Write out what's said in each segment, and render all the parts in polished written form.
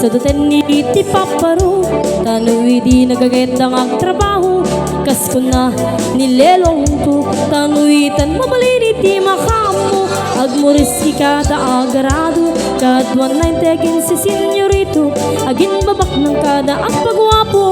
Suduten ni ti paparo Tanu'y di nagagayat ang agtrabaho Kas ko na nilelong ko Tanu'y tan mabalini ti makamo Agmuris kada agarado Kadwan na integin si senyorito Agin babak ng kada ang pagwapo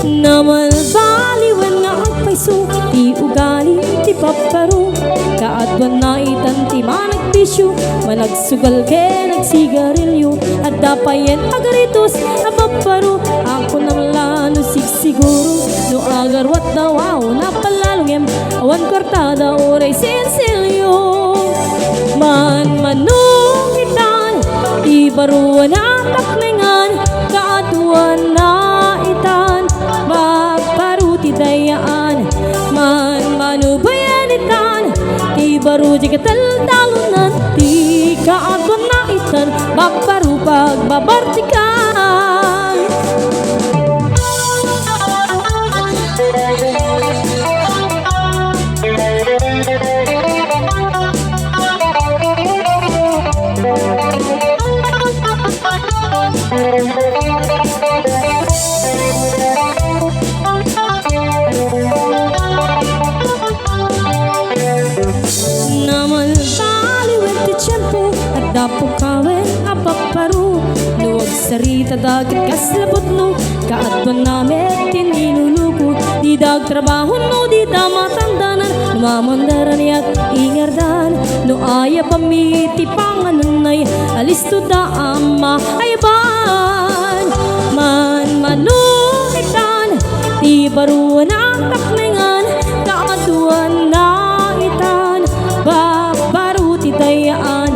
Naman baliwan nga agpaiso Ti ugali ti paparo Kaadwan na itan ti managbisyo Managsugal ke nagsigarilyo At dapayen agaritos na paparo Ako nang lalo sigsiguro No agarwat na wow na palalungem Awan kwartada oray sensilyo Man manong itan Ibaruan na taklingan Kaadwan na itan Magparuti dayaan Man manubayan itan Ibaru di kataldalunan Di kaadwan na itan Magparu pagbabartikan Naman baliwet ti tiyempo At dapo kawen apaparo Luwag sarita dagit kaslabot no Kaadwan namin tininuluko Di dag trabaho no di da matandanan Lumamandaran yak ingardan No aya pamiti panganunay Alisto da ama ayaban Man manuitan Di baruan ang taklingan Kaadwan na itan Babaruti dayaan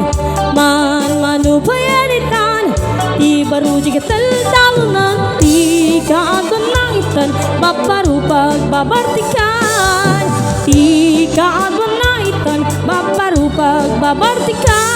Man manupayanitan Di baru jika taldalunan Di kaadwan na itan Babaru pagbabartikan Di kaadwan na itan Babaru pagbabartikan